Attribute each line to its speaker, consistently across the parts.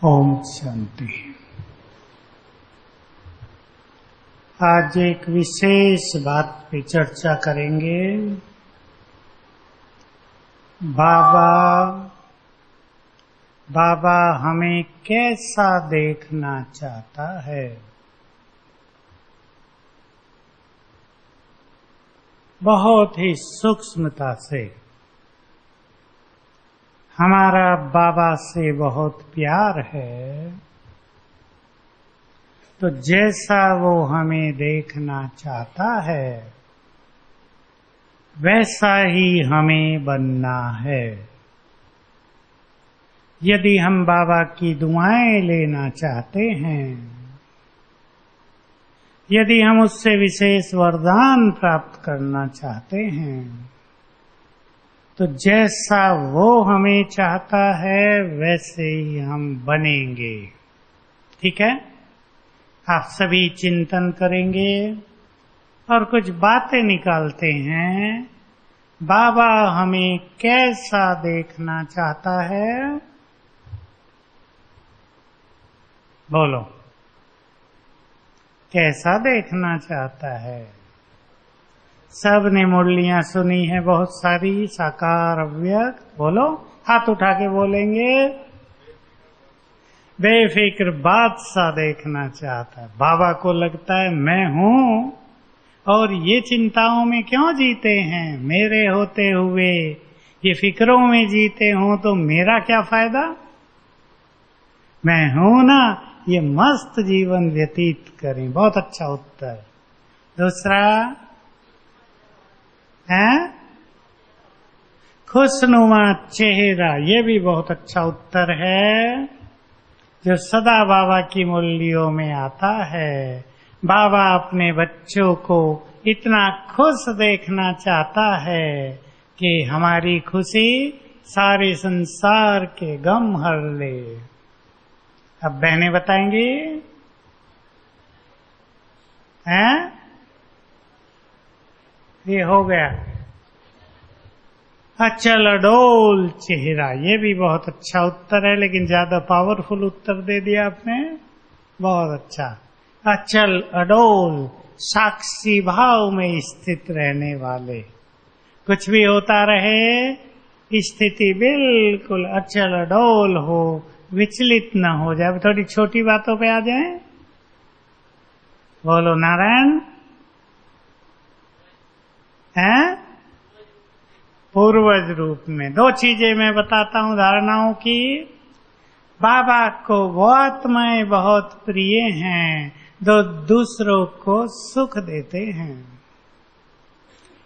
Speaker 1: ओम शांति। आज एक विशेष बात पे चर्चा करेंगे। बाबा हमें कैसा देखना चाहता है। बहुत ही सूक्ष्मता से हमारा बाबा से बहुत प्यार है, तो जैसा वो हमें देखना चाहता है वैसा ही हमें बनना है। यदि हम बाबा की दुआएं लेना चाहते हैं, यदि हम उससे विशेष वरदान प्राप्त करना चाहते हैं, तो जैसा वो हमें चाहता है वैसे ही हम बनेंगे। ठीक है, आप सभी चिंतन करेंगे और कुछ बातें निकालते हैं। बाबा हमें कैसा देखना चाहता है, बोलो कैसा देखना चाहता है। सब ने मुरलियां सुनी है, बहुत सारी साकार अव्यक्त। बोलो, हाथ उठा के बोलेंगे। बेफिक्र बादशाह देखना चाहता है। बाबा को लगता है मैं हूं और ये चिंताओं में क्यों जीते हैं, मेरे होते हुए ये फिक्रों में जीते हों तो मेरा क्या फायदा। मैं हूं ना, ये मस्त जीवन व्यतीत करें। बहुत अच्छा उत्तर। दूसरा है खुशनुमा चेहरा। ये भी बहुत अच्छा उत्तर है, जो सदा बाबा की मुरलियों में आता है। बाबा अपने बच्चों को इतना खुश देखना चाहता है कि हमारी खुशी सारे संसार के गम हर ले। अब बहनें बताएंगी हैं। ये हो गया। अचल अडोल चेहरा, ये भी बहुत अच्छा उत्तर है, लेकिन ज्यादा पावरफुल उत्तर दे दिया आपने। बहुत अच्छा। अचल अडोल साक्षी भाव में स्थित रहने वाले, कुछ भी होता रहे स्थिति बिल्कुल अचल अडोल हो, विचलित न हो जाए। थोड़ी छोटी बातों पे आ जाए। बोलो नारायण। हैं पूर्वज रूप में। दो चीजें मैं बताता हूं धारणाओं की। बाबा को वो आत्माएं बहुत प्रिय हैं जो दूसरों को सुख देते हैं।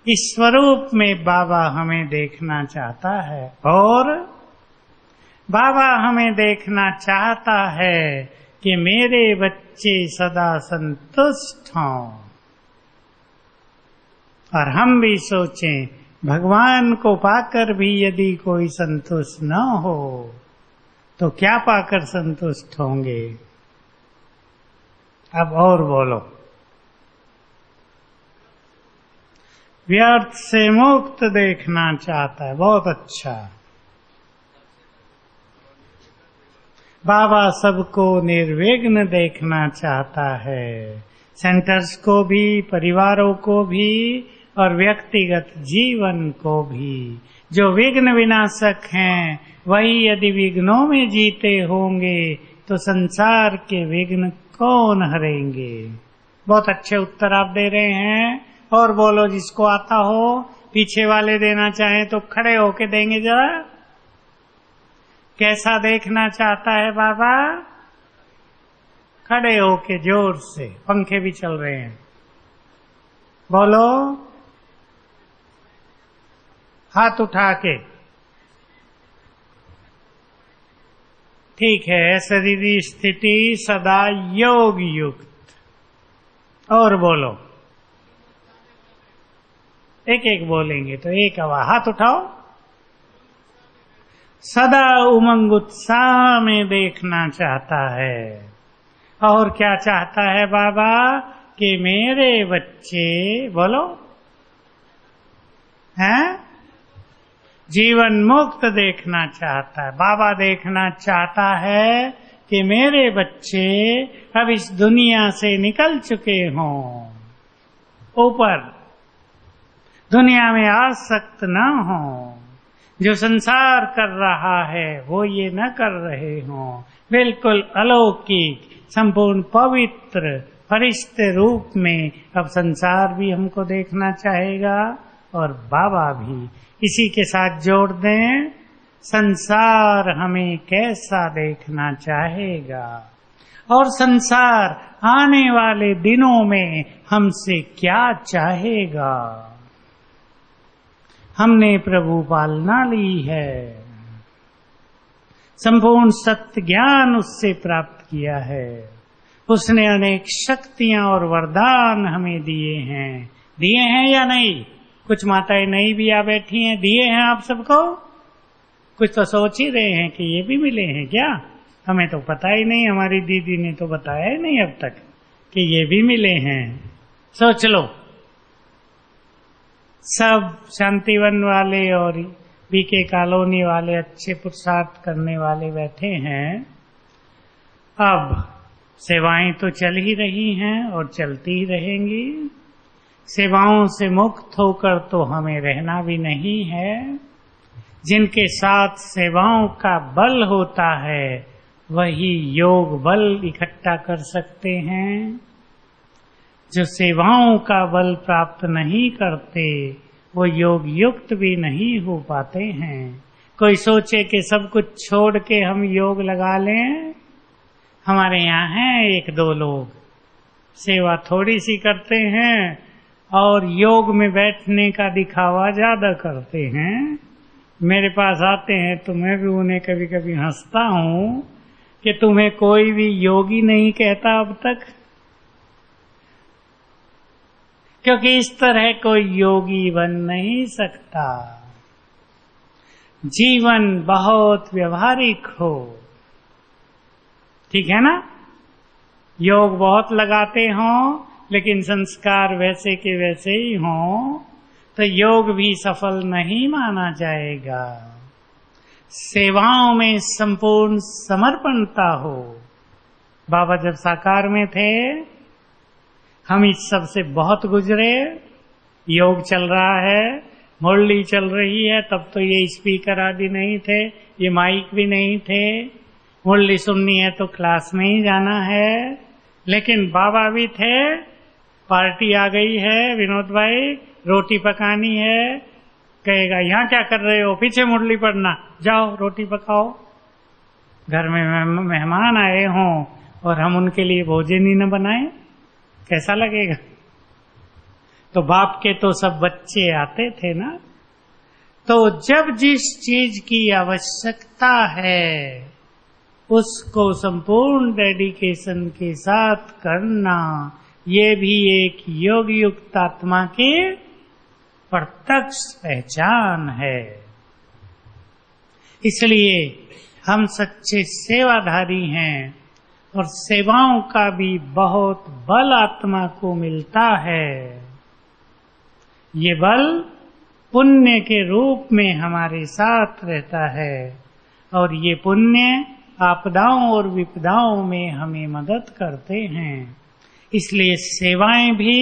Speaker 1: इस स्वरूप में बाबा हमें देखना चाहता है, और बाबा हमें देखना चाहता है कि मेरे बच्चे सदा संतुष्ट हों। और हम भी सोचें, भगवान को पाकर भी यदि कोई संतुष्ट न हो तो क्या पाकर संतुष्ट होंगे। अब और बोलो। व्यर्थ से मुक्त देखना चाहता है। बहुत अच्छा। बाबा सबको निर्विघ्न देखना चाहता है, सेंटर्स को भी, परिवारों को भी और व्यक्तिगत जीवन को भी। जो विघ्न विनाशक हैं वही यदि विघ्नों में जीते होंगे तो संसार के विघ्न कौन हरेंगे। बहुत अच्छे उत्तर आप दे रहे हैं। और बोलो जिसको आता हो। पीछे वाले देना चाहें तो खड़े होके देंगे जरा। कैसा देखना चाहता है बाबा? खड़े होके जोर से, पंखे भी चल रहे हैं। बोलो, हाथ उठा के। ठीक है, शरीरी स्थिति सदा योग युक्त। और बोलो, एक एक बोलेंगे तो एक आवाज। हाथ उठाओ। सदा उमंग उत्साह में देखना चाहता है। और क्या चाहता है बाबा? कि मेरे बच्चे, बोलो, हैं जीवन मुक्त देखना चाहता है। बाबा देखना चाहता है कि मेरे बच्चे अब इस दुनिया से निकल चुके हों, ऊपर दुनिया में आसक्त न हो, जो संसार कर रहा है वो ये न कर रहे हों, बिल्कुल अलौकिक संपूर्ण पवित्र फरिश्ते रूप में अब संसार भी हमको देखना चाहेगा और बाबा भी। इसी के साथ जोड़ दें, संसार हमें कैसा देखना चाहेगा और संसार आने वाले दिनों में हमसे क्या चाहेगा। हमने प्रभु पालना ली है, संपूर्ण सत्य ज्ञान उससे प्राप्त किया है, उसने अनेक शक्तियां और वरदान हमें दिए हैं या नहीं? कुछ माताएं नहीं भी आ बैठी हैं, दिए हैं आप सबको? कुछ तो सोच ही रहे हैं कि ये भी मिले हैं क्या? हमें तो पता ही नहीं, हमारी दीदी ने तो बताया ही नहीं अब तक कि ये भी मिले हैं। सोच लो, सब शांतिवन वाले और बीके कॉलोनी वाले अच्छे पुरुषार्थ करने वाले बैठे हैं। अब सेवाएं तो चल ही रही हैं और चलती ही रहेंगी। सेवाओं से मुक्त होकर तो हमें रहना भी नहीं है। जिनके साथ सेवाओं का बल होता है वही योग बल इकट्ठा कर सकते हैं। जो सेवाओं का बल प्राप्त नहीं करते वो योग युक्त भी नहीं हो पाते हैं। कोई सोचे कि सब कुछ छोड़ के हम योग लगा लें। हमारे यहाँ हैं एक दो लोग, सेवा थोड़ी सी करते हैं और योग में बैठने का दिखावा ज्यादा करते हैं। मेरे पास आते हैं तो मैं भी उन्हें कभी कभी हंसता हूँ कि तुम्हें कोई भी योगी नहीं कहता अब तक, क्योंकि इस तरह कोई योगी बन नहीं सकता। जीवन बहुत व्यवहारिक हो, ठीक है ना? योग बहुत लगाते हों लेकिन संस्कार वैसे के वैसे ही हों तो योग भी सफल नहीं माना जाएगा। सेवाओं में संपूर्ण समर्पणता हो। बाबा जब साकार में थे हम इस सब से बहुत गुजरे। योग चल रहा है, मुरली चल रही है, तब तो ये स्पीकर आदि नहीं थे, ये माइक भी नहीं थे। मुरली सुननी है तो क्लास में ही जाना है। लेकिन बाबा भी थे, पार्टी आ गई है, विनोद भाई रोटी पकानी है, कहेगा यहाँ क्या कर रहे हो, पीछे मुरली पढ़ना, जाओ रोटी पकाओ। घर में मेहमान आए हों और हम उनके लिए भोजन ही न बनाए, कैसा लगेगा? तो बाप के तो सब बच्चे आते थे ना। तो जब जिस चीज की आवश्यकता है उसको संपूर्ण डेडिकेशन के साथ करना, ये भी एक योग युक्त आत्मा की प्रत्यक्ष पहचान है। इसलिए हम सच्चे सेवाधारी हैं और सेवाओं का भी बहुत बल आत्मा को मिलता है। ये बल पुण्य के रूप में हमारे साथ रहता है और ये पुण्य आपदाओं और विपदाओं में हमें मदद करते हैं। इसलिए सेवाएं भी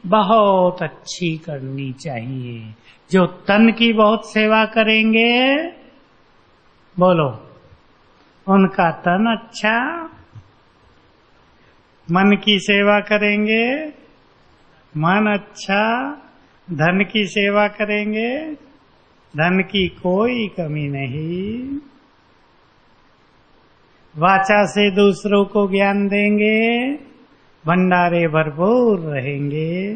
Speaker 1: बहुत अच्छी करनी चाहिए। जो तन की बहुत सेवा करेंगे, बोलो, उनका तन अच्छा। मन की सेवा करेंगे, मन अच्छा। धन की सेवा करेंगे, धन की कोई कमी नहीं। वाचा से दूसरों को ज्ञान देंगे, भंडारे भरपूर रहेंगे।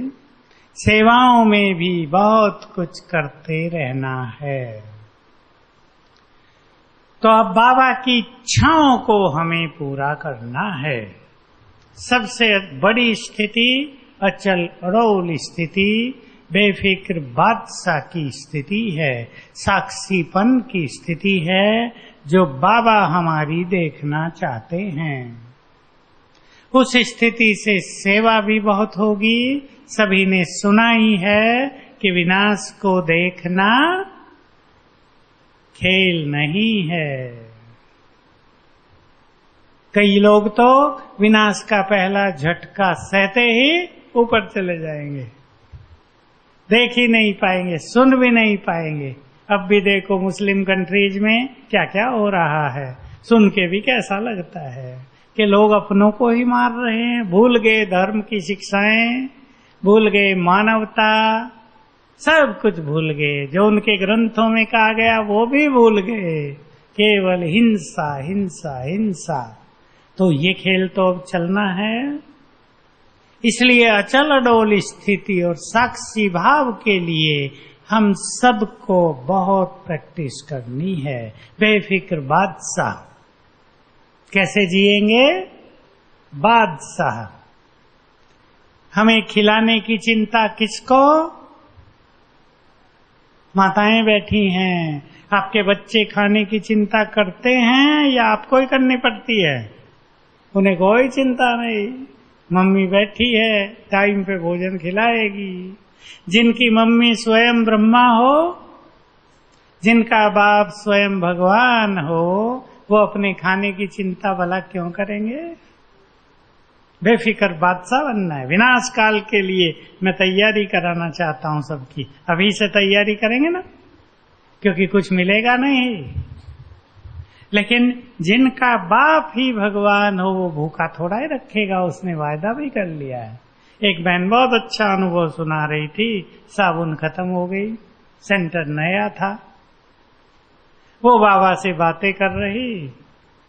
Speaker 1: सेवाओं में भी बहुत कुछ करते रहना है। तो अब बाबा की इच्छाओं को हमें पूरा करना है। सबसे बड़ी स्थिति अचल अड़ोल स्थिति, बेफिक्र बादशाह की स्थिति है, साक्षीपन की स्थिति है, जो बाबा हमारी देखना चाहते हैं। उस स्थिति से सेवा भी बहुत होगी। सभी ने सुना ही है कि विनाश को देखना खेल नहीं है। कई लोग तो विनाश का पहला झटका सहते ही ऊपर चले जाएंगे, देख ही नहीं पाएंगे, सुन भी नहीं पाएंगे। अब भी देखो मुस्लिम कंट्रीज में क्या क्या हो रहा है, सुन के भी कैसा लगता है कि लोग अपनों को ही मार रहे हैं, भूल गए धर्म की शिक्षाएं, भूल गए मानवता, सब कुछ भूल गए। जो उनके ग्रंथों में कहा गया वो भी भूल गए, केवल हिंसा हिंसा हिंसा। तो ये खेल तो अब चलना है। इसलिए अचल अडोल स्थिति और साक्षी भाव के लिए हम सबको बहुत प्रैक्टिस करनी है। बेफिक्र बादशाह कैसे जिएंगे? बादशाह। हमें खिलाने की चिंता किसको? माताएं बैठी हैं। आपके बच्चे खाने की चिंता करते हैं या आपको ही करनी पड़ती है? उन्हें कोई चिंता नहीं, मम्मी बैठी है, टाइम पे भोजन खिलाएगी। जिनकी मम्मी स्वयं ब्रह्मा हो, जिनका बाप स्वयं भगवान हो, वो अपने खाने की चिंता भला क्यों करेंगे? बेफिक्र बादशाह बनना है। विनाश काल के लिए मैं तैयारी कराना चाहता हूं सबकी। अभी से तैयारी करेंगे ना, क्योंकि कुछ मिलेगा नहीं। लेकिन जिनका बाप ही भगवान हो वो भूखा थोड़ा ही रखेगा, उसने वायदा भी कर लिया है। एक बहन बहुत अच्छा अनुभव सुना रही थी। साबुन खत्म हो गई, सेंटर नया था, वो बाबा से बातें कर रही।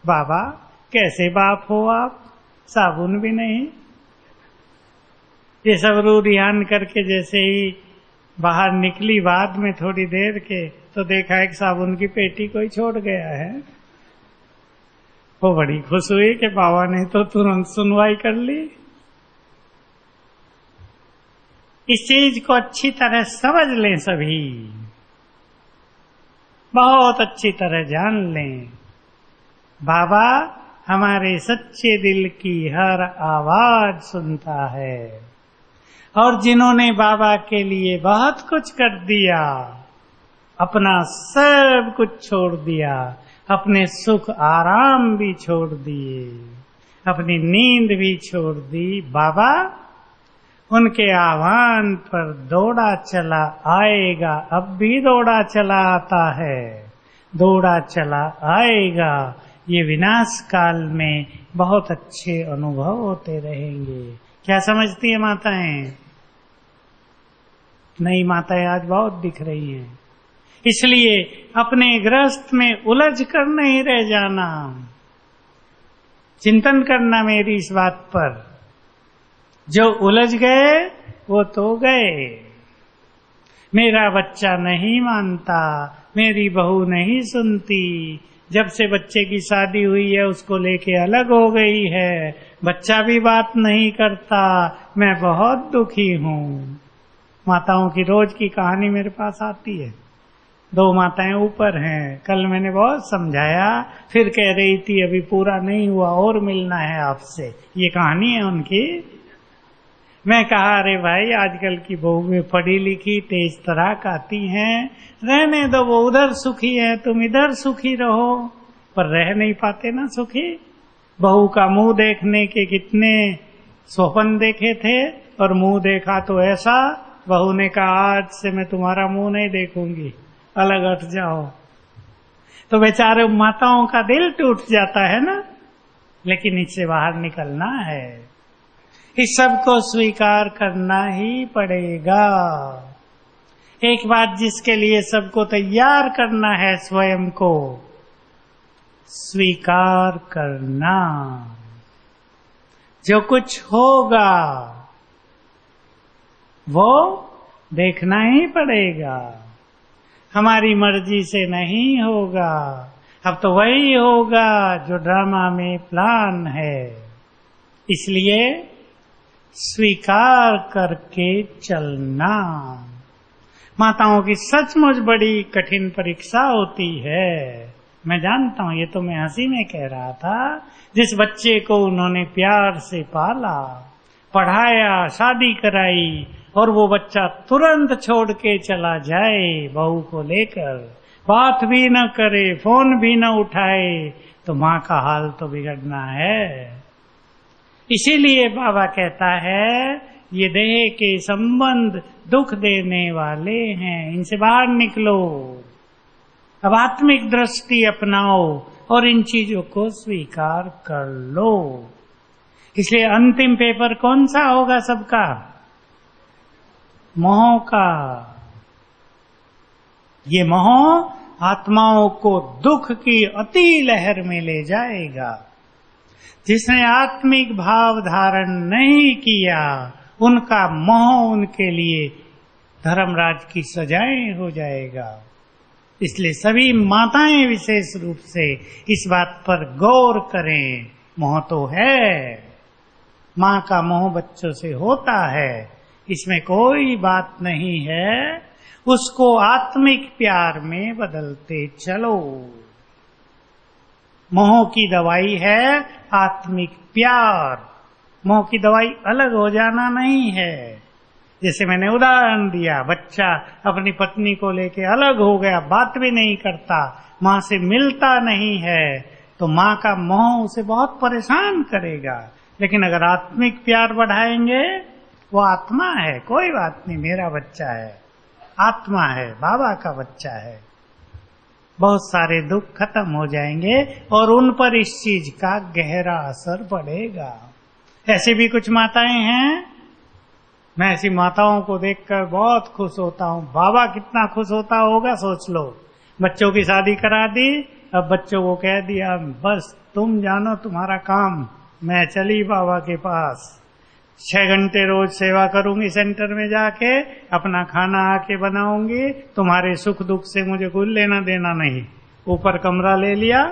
Speaker 1: बाबा कैसे बाप हो आप, साबुन भी नहीं। ये सब रू ध्यान करके जैसे ही बाहर निकली, बाद में थोड़ी देर के, तो देखा एक साबुन की पेटी कोई छोड़ गया है। वो बड़ी खुश हुई कि बाबा ने तो तुरंत सुनवाई कर ली। इस चीज को अच्छी तरह समझ लें, सभी बहुत अच्छी तरह जान लें। बाबा हमारे सच्चे दिल की हर आवाज सुनता है। और जिन्होंने बाबा के लिए बहुत कुछ कर दिया, अपना सब कुछ छोड़ दिया, अपने सुख आराम भी छोड़ दिए, अपनी नींद भी छोड़ दी, बाबा उनके आह्वान पर दौड़ा चला आएगा। अब भी दौड़ा चला आता है, दौड़ा चला आएगा। ये विनाश काल में बहुत अच्छे अनुभव होते रहेंगे। क्या समझती है माताएं? नई माताएं आज बहुत दिख रही हैं। इसलिए अपने गृहस्थ में उलझ कर नहीं रह जाना, चिंतन करना मेरी इस बात पर। जो उलझ गए वो तो गए। मेरा बच्चा नहीं मानता, मेरी बहू नहीं सुनती, जब से बच्चे की शादी हुई है उसको लेके अलग हो गई है, बच्चा भी बात नहीं करता, मैं बहुत दुखी हूँ। माताओं की रोज की कहानी मेरे पास आती है। 2 माताएं ऊपर हैं, कल मैंने बहुत समझाया, फिर कह रही थी अभी पूरा नहीं हुआ और मिलना है आपसे। ये कहानी है उनकी। मैं कहा अरे भाई आजकल की बहू में पढ़ी लिखी तेज तराक आती हैं, रहने दो, वो उधर सुखी है, तुम इधर सुखी रहो। पर रह नहीं पाते ना सुखी। बहू का मुंह देखने के कितने स्वप्न देखे थे, और मुंह देखा तो ऐसा, बहू ने कहा आज से मैं तुम्हारा मुंह नहीं देखूंगी, अलग हट जाओ। तो बेचारे माताओं का दिल टूट जाता है ना। लेकिन इससे बाहर निकलना है, इस सब को स्वीकार करना ही पड़ेगा। एक बात जिसके लिए सबको तैयार करना है, स्वयं को स्वीकार करना। जो कुछ होगा वो देखना ही पड़ेगा, हमारी मर्जी से नहीं होगा। अब तो वही होगा जो ड्रामा में प्लान है। इसलिए स्वीकार करके चलना। माताओं की सचमुच बड़ी कठिन परीक्षा होती है, मैं जानता हूं। ये तो मैं हंसी में कह रहा था। जिस बच्चे को उन्होंने प्यार से पाला, पढ़ाया, शादी कराई, और वो बच्चा तुरंत छोड़ के चला जाए बहू को लेकर, बात भी न करे, फोन भी न उठाए, तो माँ का हाल तो बिगड़ना है। इसीलिए बाबा कहता है ये देह के संबंध दुख देने वाले हैं, इनसे बाहर निकलो, अब आत्मिक दृष्टि अपनाओ और इन चीजों को स्वीकार कर लो। इसलिए अंतिम पेपर कौन सा होगा सबका? मोह का। ये मोह आत्माओं को दुख की अति लहर में ले जाएगा। जिसने आत्मिक भाव धारण नहीं किया उनका मोह उनके लिए धर्मराज की सजाएं हो जाएगा। इसलिए सभी माताएं विशेष रूप से इस बात पर गौर करें। मोह तो है, माँ का मोह बच्चों से होता है, इसमें कोई बात नहीं है। उसको आत्मिक प्यार में बदलते चलो। मोह की दवाई है आत्मिक प्यार। मोह की दवाई अलग हो जाना नहीं है। जैसे मैंने उदाहरण दिया, बच्चा अपनी पत्नी को लेके अलग हो गया, बात भी नहीं करता, माँ से मिलता नहीं है, तो माँ का मोह उसे बहुत परेशान करेगा। लेकिन अगर आत्मिक प्यार बढ़ाएंगे, वो आत्मा है, कोई बात नहीं, मेरा बच्चा है, आत्मा है, बाबा का बच्चा है, बहुत सारे दुख खत्म हो जाएंगे और उन पर इस चीज का गहरा असर पड़ेगा। ऐसी भी कुछ माताएं हैं, मैं ऐसी माताओं को देखकर बहुत खुश होता हूँ। बाबा कितना खुश होता होगा सोच लो। बच्चों की शादी करा दी, अब बच्चों को कह दिया बस तुम जानो तुम्हारा काम, मैं चली बाबा के पास, 6 घंटे रोज सेवा करूंगी सेंटर में जाके, अपना खाना आके बनाऊंगी, तुम्हारे सुख दुख से मुझे कुछ लेना देना नहीं। ऊपर कमरा ले लिया,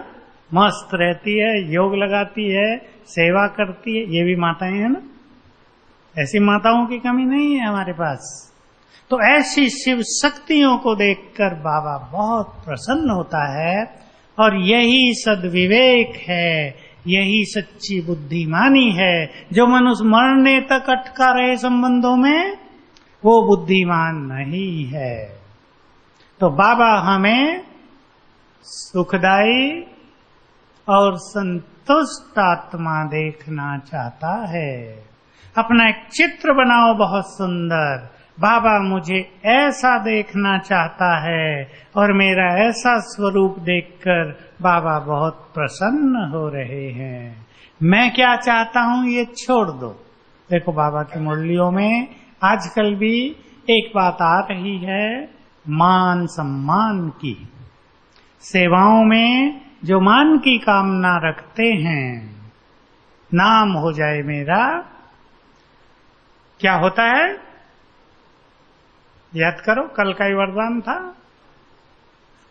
Speaker 1: मस्त रहती है, योग लगाती है, सेवा करती है। ये भी माताएं हैं ना, ऐसी माताओं की कमी नहीं है हमारे पास। तो ऐसी शिव शक्तियों को देखकर बाबा बहुत प्रसन्न होता है और यही सद्विवेक है, यही सच्ची बुद्धिमानी है। जो मनुष्य मरने तक अटका रहे संबंधों में, वो बुद्धिमान नहीं है। तो बाबा हमें सुखदायी और संतुष्ट आत्मा देखना चाहता है। अपना एक चित्र बनाओ बहुत सुंदर, बाबा मुझे ऐसा देखना चाहता है और मेरा ऐसा स्वरूप देखकर बाबा बहुत प्रसन्न हो रहे हैं। मैं क्या चाहता हूं ये छोड़ दो। देखो बाबा की मुरलियों में आजकल भी एक बात आ रही है, मान सम्मान की। सेवाओं में जो मान की कामना रखते हैं, नाम हो जाए मेरा, क्या होता है याद करो, कल का ही वरदान था,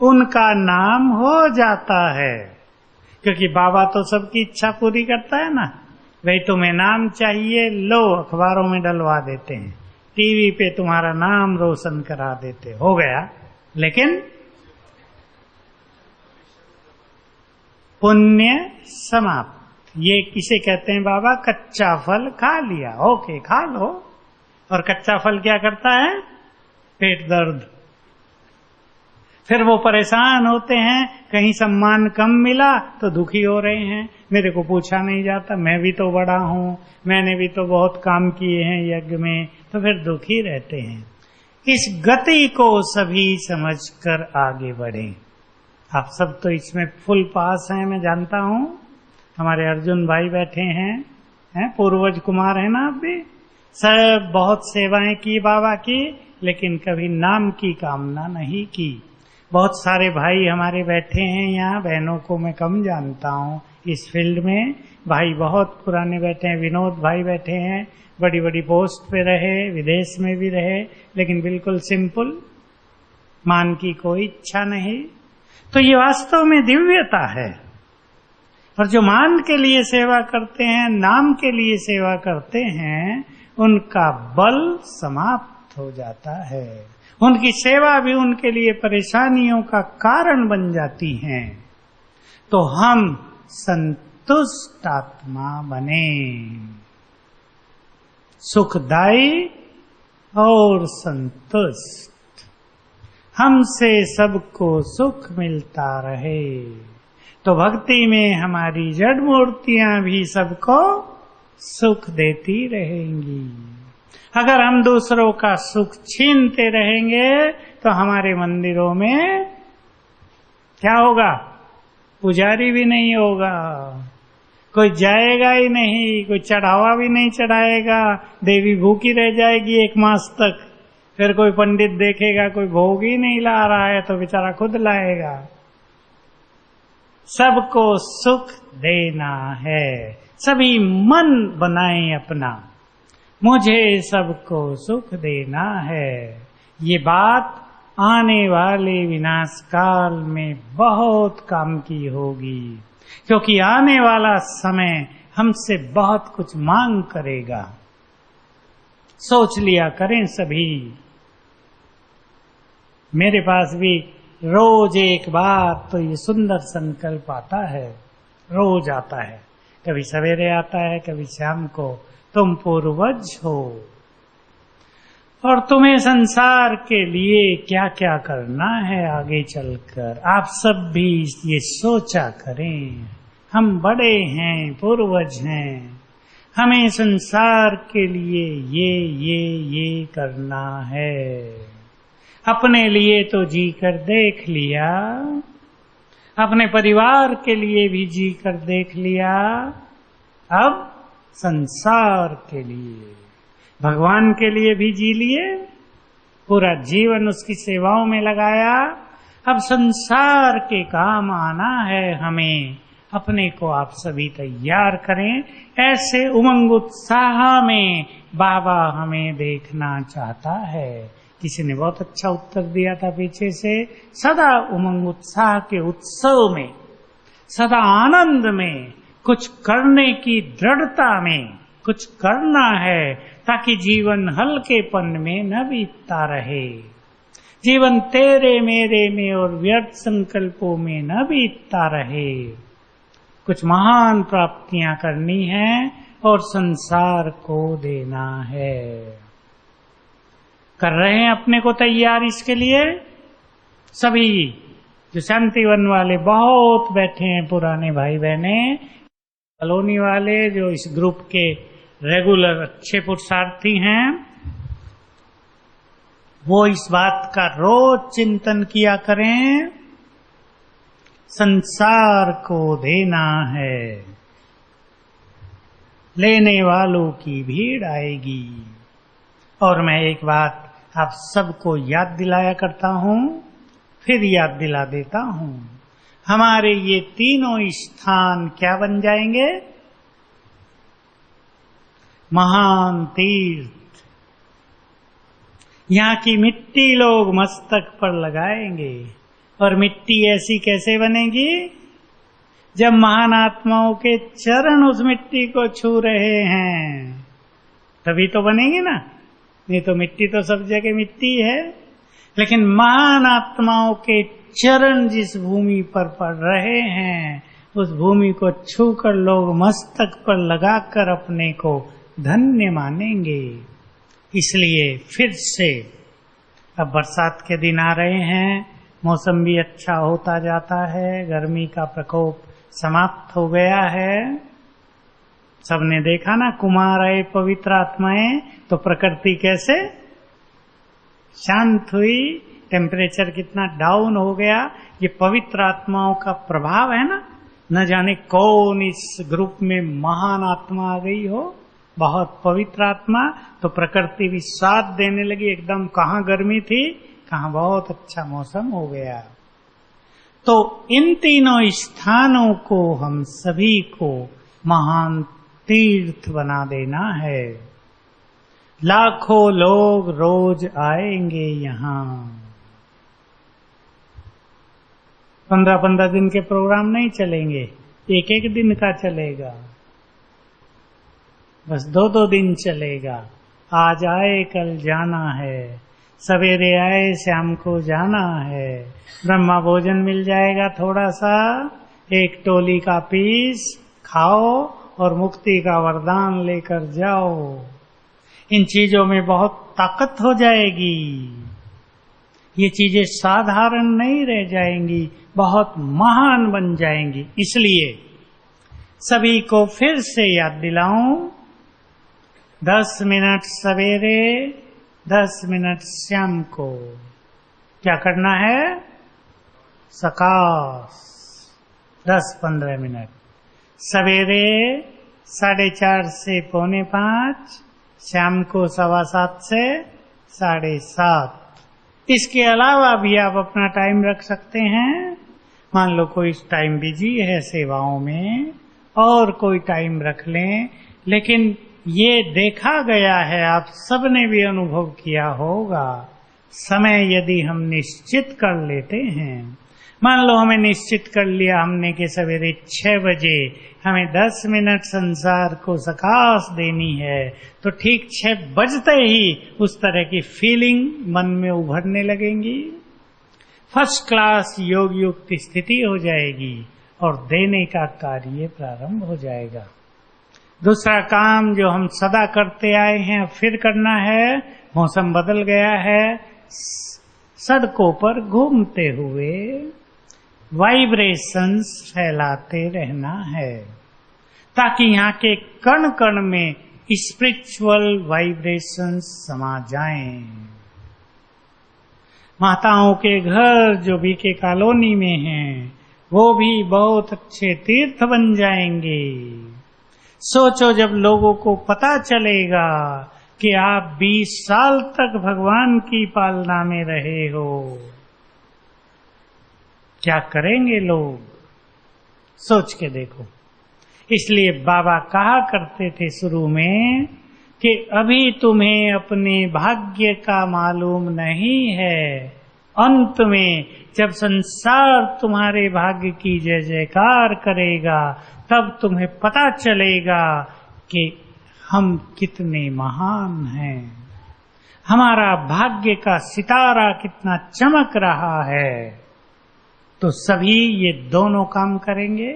Speaker 1: उनका नाम हो जाता है। क्योंकि बाबा तो सबकी इच्छा पूरी करता है ना। भाई तुम्हें नाम चाहिए, लो अखबारों में डलवा देते हैं, टीवी पे तुम्हारा नाम रोशन करा देते, हो गया। लेकिन पुण्य समाप्त, ये किसे कहते हैं बाबा? कच्चा फल खा लिया, ओके खा लो। और कच्चा फल क्या करता है? पेट दर्द। फिर वो परेशान होते हैं, कहीं सम्मान कम मिला तो दुखी हो रहे हैं, मेरे को पूछा नहीं जाता, मैं भी तो बड़ा हूं, मैंने भी तो बहुत काम किए हैं यज्ञ में, तो फिर दुखी रहते हैं। इस गति को सभी समझकर आगे बढ़ें। आप सब तो इसमें फुल पास हैं, मैं जानता हूं। हमारे अर्जुन भाई बैठे हैं, पूर्वज कुमार है ना, आप भी सब बहुत सेवाएं की बाबा की, लेकिन कभी नाम की कामना नहीं की। बहुत सारे भाई हमारे बैठे हैं यहाँ, बहनों को मैं कम जानता हूँ इस फील्ड में। भाई बहुत पुराने बैठे हैं, विनोद भाई बैठे हैं, बड़ी बड़ी पोस्ट पे रहे, विदेश में भी रहे, लेकिन बिल्कुल सिंपल, मान की कोई इच्छा नहीं। तो ये वास्तव में दिव्यता है। और जो मान के लिए सेवा करते हैं, नाम के लिए सेवा करते हैं, उनका बल समाप्त हो जाता है। उनकी सेवा भी उनके लिए परेशानियों का कारण बन जाती है। तो हम संतुष्ट आत्मा बने, सुखदायी और संतुष्ट, हमसे सबको सुख मिलता रहे। तो भक्ति में हमारी जड़ मूर्तियां भी सबको सुख देती रहेंगी। अगर हम दूसरों का सुख छीनते रहेंगे तो हमारे मंदिरों में क्या होगा? पुजारी भी नहीं होगा, कोई जाएगा ही नहीं, कोई चढ़ावा भी नहीं चढ़ाएगा, देवी भूखी रह जाएगी 1 मास तक। फिर कोई पंडित देखेगा कोई भोग ही नहीं ला रहा है तो बेचारा खुद लाएगा। सबको सुख देना है, सभी मन बनाएं अपना, मुझे सबको सुख देना है। ये बात आने वाले विनाश काल में बहुत काम की होगी, क्योंकि आने वाला समय हमसे बहुत कुछ मांग करेगा। सोच लिया करें सभी। मेरे पास भी रोज एक बार तो ये सुंदर संकल्प आता है, रोज आता है, कभी सवेरे आता है, कभी शाम को। तुम पूर्वज हो और तुम्हें संसार के लिए क्या क्या करना है आगे चलकर, आप सब भी ये सोचा करें। हम बड़े हैं, पूर्वज हैं, हमें संसार के लिए ये करना है। अपने लिए तो जी कर देख लिया, अपने परिवार के लिए भी जी कर देख लिया, अब संसार के लिए, भगवान के लिए भी जी लिए, पूरा जीवन उसकी सेवाओं में लगाया। अब संसार के काम आना है हमें, अपने को आप सभी तैयार करें। ऐसे उमंग उत्साह में बाबा हमें देखना चाहता है। किसी ने बहुत अच्छा उत्तर दिया था पीछे से, सदा उमंग उत्साह के उत्सव में, सदा आनंद में, कुछ करने की दृढ़ता में कुछ करना है, ताकि जीवन हल्केपन में न बीतता रहे, जीवन तेरे मेरे में और व्यर्थ संकल्पों में न बीतता रहे। कुछ महान प्राप्तियां करनी है और संसार को देना है। कर रहे हैं अपने को तैयार इसके लिए सभी। जो शांतिवन वाले बहुत बैठे हैं, पुराने भाई बहने, कॉलोनी वाले जो इस ग्रुप के रेगुलर अच्छे पुरुषार्थी हैं, वो इस बात का रोज चिंतन किया करें, संसार को देना है, लेने वालों की भीड़ आएगी। और मैं एक बात आप सबको याद दिलाया करता हूं, फिर याद दिला देता हूं, हमारे ये तीनों स्थान क्या बन जाएंगे? महान तीर्थ। यहाँ की मिट्टी लोग मस्तक पर लगाएंगे, और मिट्टी ऐसी कैसे बनेगी? जब महान आत्माओं के चरण उस मिट्टी को छू रहे हैं तभी तो बनेगी ना, नहीं तो मिट्टी तो सब जगह मिट्टी है। लेकिन महान आत्माओं के चरण जिस भूमि पर पड़ रहे हैं, उस भूमि को छूकर लोग मस्तक पर लगाकर अपने को धन्य मानेंगे। इसलिए फिर से अब बरसात के दिन आ रहे हैं, मौसम भी अच्छा होता जाता है, गर्मी का प्रकोप समाप्त हो गया है। सबने देखा ना, कुमार आए पवित्र आत्माएं, तो प्रकृति कैसे शांत हुई, टेम्परेचर कितना डाउन हो गया। ये पवित्र आत्माओं का प्रभाव है ना। न जाने कौन इस ग्रुप में महान आत्मा आ गई हो, बहुत पवित्र आत्मा, तो प्रकृति भी साथ देने लगी एकदम। कहाँ गर्मी थी, कहाँ बहुत अच्छा मौसम हो गया। तो इन तीनों स्थानों को हम सभी को महान तीर्थ बना देना है। लाखों लोग रोज आएंगे यहाँ। 15-15 दिन के प्रोग्राम नहीं चलेंगे, एक एक दिन का चलेगा, बस 2-2 दिन चलेगा। आज आए कल जाना है, सवेरे आए शाम को जाना है। ब्रह्मा भोजन मिल जाएगा थोड़ा सा, एक टोली का पीस खाओ और मुक्ति का वरदान लेकर जाओ। इन चीजों में बहुत ताकत हो जाएगी। ये चीजें साधारण नहीं रह जाएंगी, बहुत महान बन जाएंगी। इसलिए सभी को फिर से याद दिलाऊं, 10 मिनट सवेरे, 10 मिनट शाम को क्या करना है? सकाश 10-15 मिनट सवेरे 4:30 से 4:45, शाम को 7:15 से 7:30। इसके अलावा भी आप अपना टाइम रख सकते हैं। मान लो कोई टाइम बिजी है सेवाओं में, और कोई टाइम रख लें। लेकिन ये देखा गया है, आप सबने भी अनुभव किया होगा, समय यदि हम निश्चित कर लेते हैं, मान लो हमें निश्चित कर लिया हमने कि सवेरे 6 बजे हमें 10 मिनट संसार को सकाश देनी है, तो ठीक 6 बजते ही उस तरह की फीलिंग मन में उभरने लगेंगी। फर्स्ट क्लास योग युक्त स्थिति हो जाएगी और देने का कार्य प्रारंभ हो जाएगा। दूसरा काम जो हम सदा करते आए हैं, फिर करना है, मौसम बदल गया है, सड़कों पर घूमते हुए वाइब्रेशंस फैलाते रहना है, ताकि यहाँ के कण कण में स्पिरिचुअल वाइब्रेशंस समा जाएं। माताओं के घर जो बीके कॉलोनी में हैं, वो भी बहुत अच्छे तीर्थ बन जाएंगे। सोचो जब लोगों को पता चलेगा कि आप 20 साल तक भगवान की पालना में रहे हो, क्या करेंगे लोग? सोच के देखो। इसलिए बाबा कहा करते थे शुरू में कि अभी तुम्हें अपने भाग्य का मालूम नहीं है, अंत में जब संसार तुम्हारे भाग्य की जय जयकार करेगा, तब तुम्हें पता चलेगा कि हम कितने महान हैं, हमारा भाग्य का सितारा कितना चमक रहा है। तो सभी ये दोनों काम करेंगे।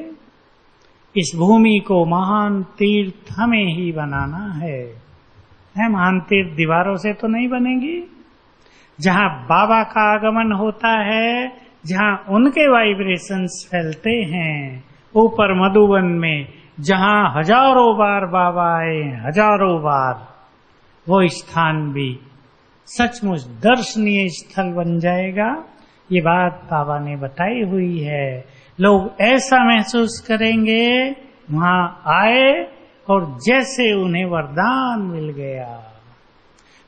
Speaker 1: इस भूमि को महान तीर्थ हमें ही बनाना है। महान तीर्थ दीवारों से तो नहीं बनेगी। जहां बाबा का आगमन होता है, जहां उनके वाइब्रेशंस फैलते हैं, ऊपर मधुबन में जहां हजारों बार बाबा आए, हजारों बार, वो स्थान भी सचमुच दर्शनीय स्थल बन जाएगा। ये बात बाबा ने बताई हुई है। लोग ऐसा महसूस करेंगे वहां आए और जैसे उन्हें वरदान मिल गया।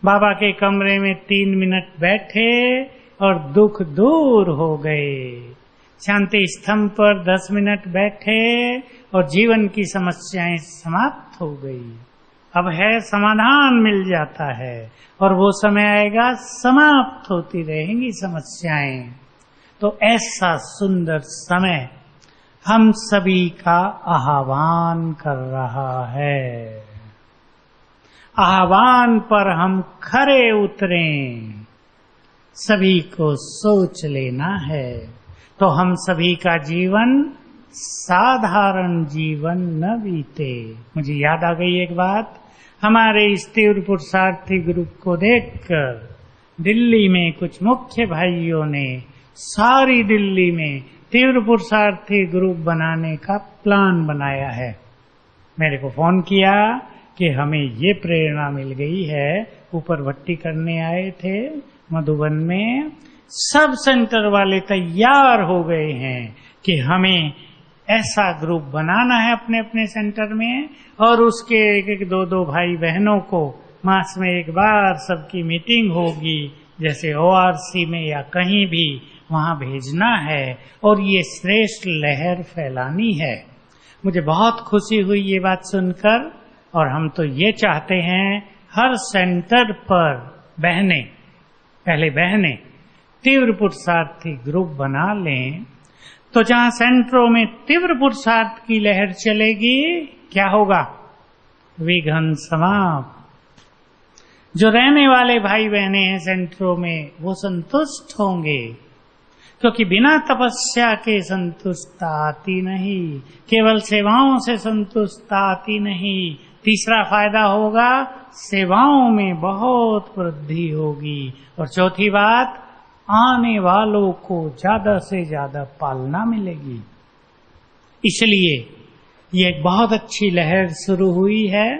Speaker 1: बाबा के कमरे में 3 मिनट बैठे और दुख दूर हो गए। शांति स्तंभ पर 10 मिनट बैठे और जीवन की समस्याएं समाप्त हो गई। अब है समाधान मिल जाता है, और वो समय आएगा समाप्त होती रहेंगी समस्याएं। तो ऐसा सुंदर समय हम सभी का आह्वान कर रहा है। आह्वान पर हम खरे उतरें, सभी को सोच लेना है। तो हम सभी का जीवन साधारण जीवन न बीते। मुझे याद आ गई एक बात, हमारे इस तीव्र पुरुषार्थी ग्रुप को देखकर दिल्ली में कुछ मुख्य भाइयों ने सारी दिल्ली में तीव्र पुरुषार्थी ग्रुप बनाने का प्लान बनाया है। मेरे को फोन किया कि हमें ये प्रेरणा मिल गई है। ऊपर भट्टी करने आए थे मधुबन में, सब सेंटर वाले तैयार हो गए हैं कि हमें ऐसा ग्रुप बनाना है अपने अपने सेंटर में, और उसके एक 2 भाई बहनों को मास में एक बार सबकी मीटिंग होगी, जैसे ORC में या कहीं भी, वहां भेजना है और ये श्रेष्ठ लहर फैलानी है। मुझे बहुत खुशी हुई ये बात सुनकर, और हम तो ये चाहते हैं हर सेंटर पर बहने तीव्र पुरुषार्थी ग्रुप बना लें। तो जहां सेंटरों में तीव्र पुरुषार्थ की लहर चलेगी, क्या होगा? विघ्न समाप्त। जो रहने वाले भाई बहने हैं सेंटरों में, वो संतुष्ट होंगे, क्योंकि बिना तपस्या के संतुष्टता आती नहीं, केवल सेवाओं से संतुष्टता आती नहीं। तीसरा फायदा होगा, सेवाओं में बहुत वृद्धि होगी। और चौथी बात, आने वालों को ज्यादा से ज्यादा पालना मिलेगी। इसलिए ये एक बहुत अच्छी लहर शुरू हुई है।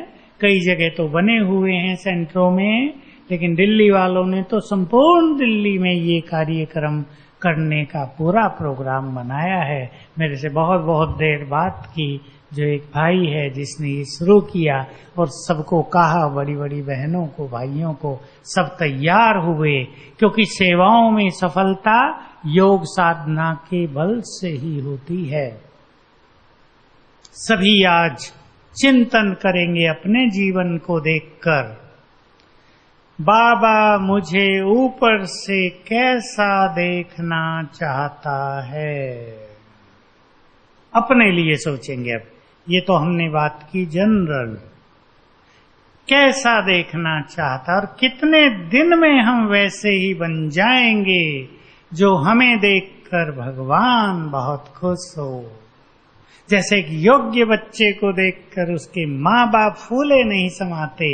Speaker 1: कई जगह तो बने हुए हैं सेंटरों में, लेकिन दिल्ली वालों ने तो संपूर्ण दिल्ली में ये कार्यक्रम करने का पूरा प्रोग्राम बनाया है। मेरे से बहुत बहुत देर बात की जो एक भाई है जिसने ये शुरू किया और सबको कहा, बड़ी बड़ी बहनों को, भाइयों को, सब तैयार हुए, क्योंकि सेवाओं में सफलता योग साधना के बल से ही होती है। सभी आज चिंतन करेंगे अपने जीवन को देखकर, बाबा मुझे ऊपर से कैसा देखना चाहता है। अपने लिए सोचेंगे। अब ये तो हमने बात की जनरल, कैसा देखना चाहता और कितने दिन में हम वैसे ही बन जाएंगे जो हमें देखकर भगवान बहुत खुश हो। जैसे एक योग्य बच्चे को देखकर उसके माँ बाप फूले नहीं समाते,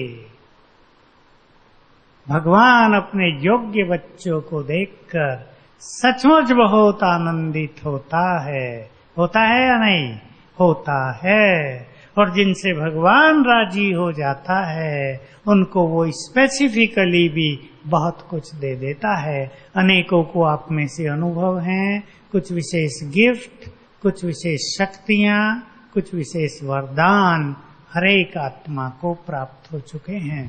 Speaker 1: भगवान अपने योग्य बच्चों को देखकर सचमुच बहुत आनंदित होता है। होता है या नहीं? होता है। और जिनसे भगवान राजी हो जाता है उनको वो स्पेसिफिकली भी बहुत कुछ दे देता है। अनेकों को आप में से अनुभव हैं, कुछ विशेष गिफ्ट, कुछ विशेष शक्तियां, कुछ विशेष वरदान हर एक आत्मा को प्राप्त हो चुके हैं।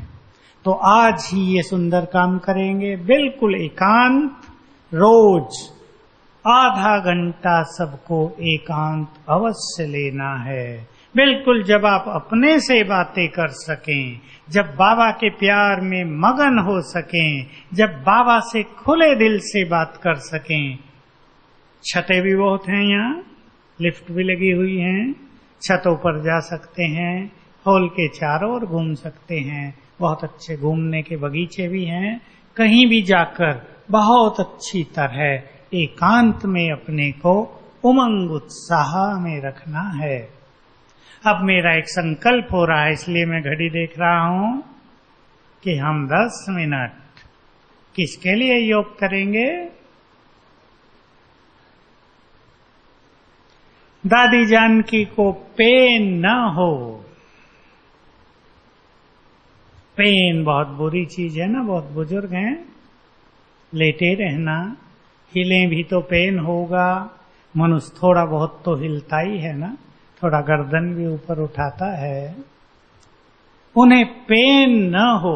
Speaker 1: तो आज ही ये सुंदर काम करेंगे। बिल्कुल एकांत, रोज आधा घंटा सबको एकांत अवश्य लेना है। बिल्कुल जब आप अपने से बातें कर सकें, जब बाबा के प्यार में मगन हो सकें, जब बाबा से खुले दिल से बात कर सकें। छतें भी बहुत हैं, यहाँ लिफ्ट भी लगी हुई हैं, छतों पर जा सकते हैं, हॉल के चारों ओर घूम सकते हैं, बहुत अच्छे घूमने के बगीचे भी हैं। कहीं भी जाकर बहुत अच्छी तरह एकांत में अपने को उमंग उत्साह में रखना है। अब मेरा एक संकल्प हो रहा है, इसलिए मैं घड़ी देख रहा हूं कि हम 10 मिनट किसके लिए योग करेंगे? दादी जानकी को पेन न हो। पेन बहुत बुरी चीज है ना, बहुत बुजुर्ग हैं, लेटे रहना, हिलें भी तो पेन होगा। मनुष्य थोड़ा बहुत तो हिलता ही है ना, थोड़ा गर्दन भी ऊपर उठाता है। उन्हें पेन न हो।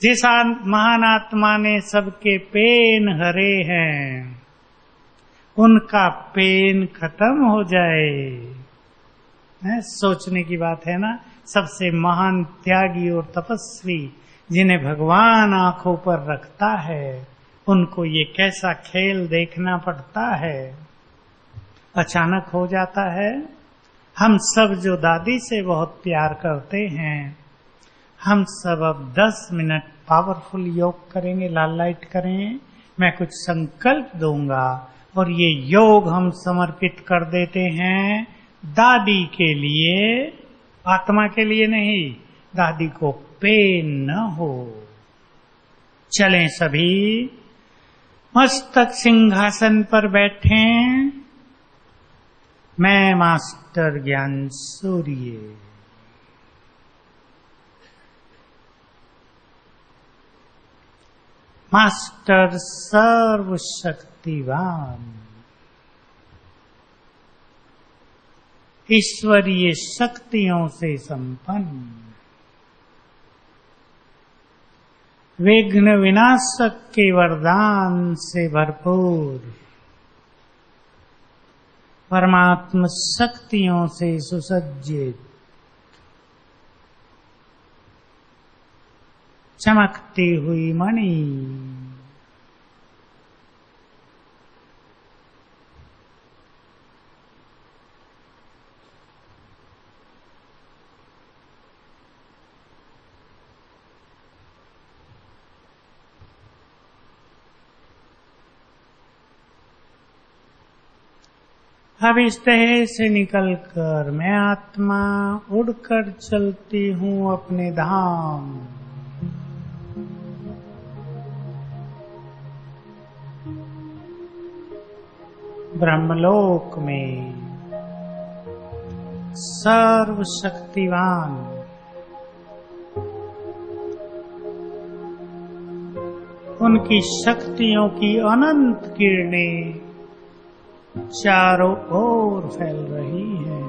Speaker 1: जिस महान आत्मा ने सबके पेन हरे हैं, उनका पेन खत्म हो जाए। सोचने की बात है ना। सबसे महान त्यागी और तपस्वी जिन्हें भगवान आंखों पर रखता है, उनको ये कैसा खेल देखना पड़ता है। अचानक हो जाता है। हम सब जो दादी से बहुत प्यार करते हैं, हम सब अब 10 मिनट पावरफुल योग करेंगे। लाल लाइट करें। मैं कुछ संकल्प दूंगा और ये योग हम समर्पित कर देते हैं दादी के लिए, आत्मा के लिए नहीं। दादी को पेन न हो। चलें सभी, मस्तक सिंहासन पर बैठें। मैं मास्टर ज्ञान सूर्य मास्टर सर्वशक्तिवान ईश्वरीय शक्तियों से संपन्न विघ्न विनाशक के वरदान से भरपूर परमात्म शक्तियों से सुसज्जित चमकती हुई मणि अब इस तह से निकलकर मैं आत्मा उड़कर चलती हूँ अपने धाम। ब्रह्मलोक में सर्वशक्तिवान उनकी शक्तियों की अनंत किरणें चारों ओर फैल रही हैं।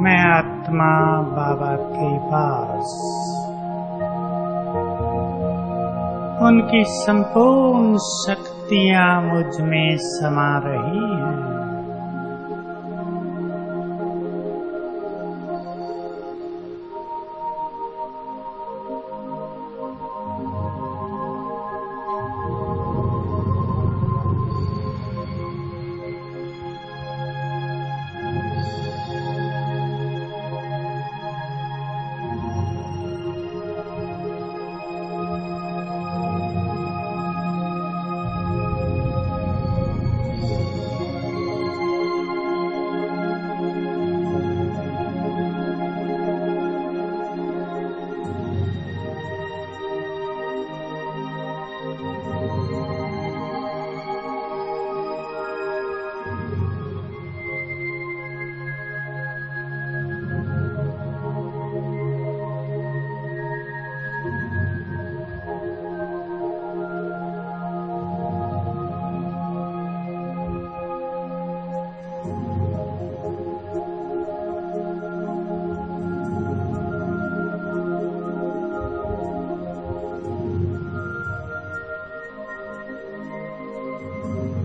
Speaker 1: मैं आत्मा बाबा के पास उनकी संपूर्ण शक्तियां मुझ में समा रही हैं।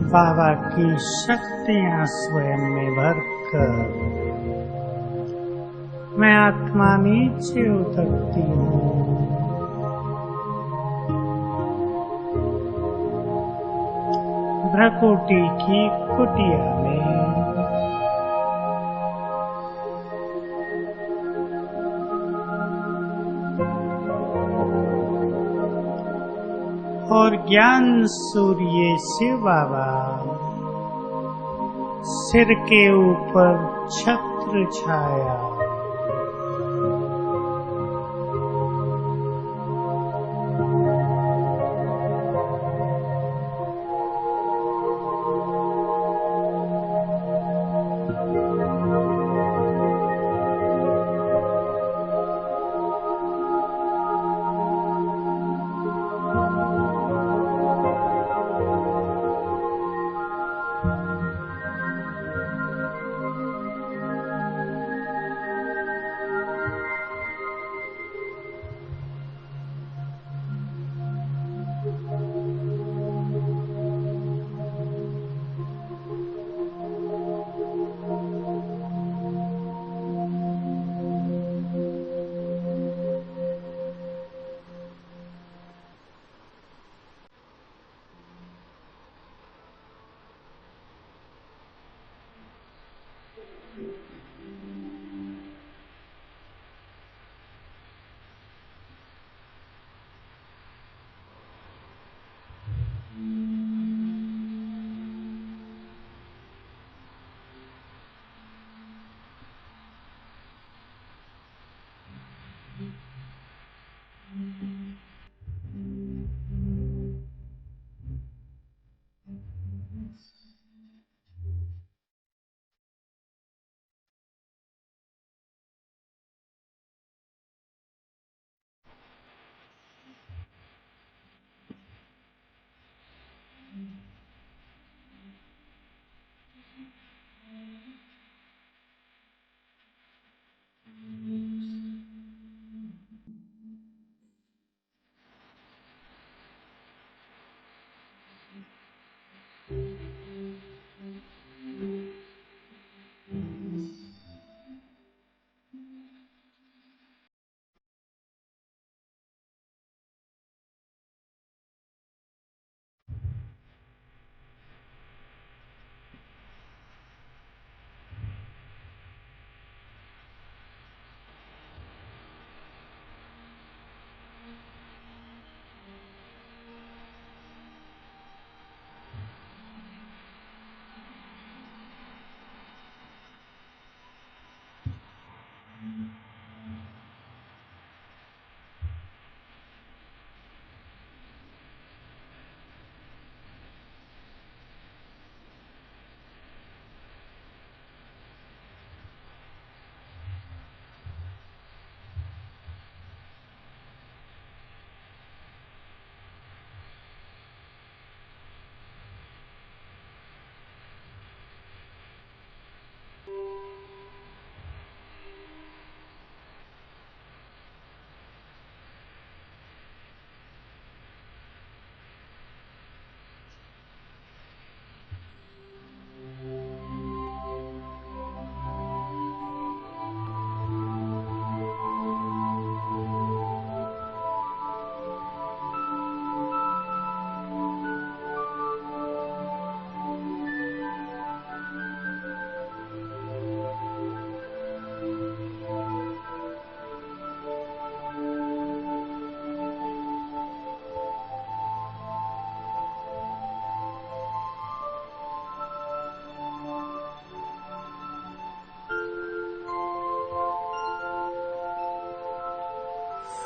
Speaker 1: बाबा की शक्तियां स्वयं में भरकर मैं आत्मा नीचे उतरती हूँ। भ्रकुटी की कुटिया में और ज्ञान सूर्य शिव बाबा सिर के ऊपर छत्र छाया।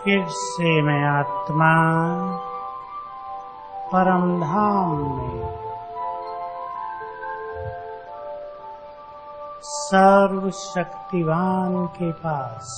Speaker 1: फिर से मैं आत्मा परम धाम में सर्वशक्तिवान के पास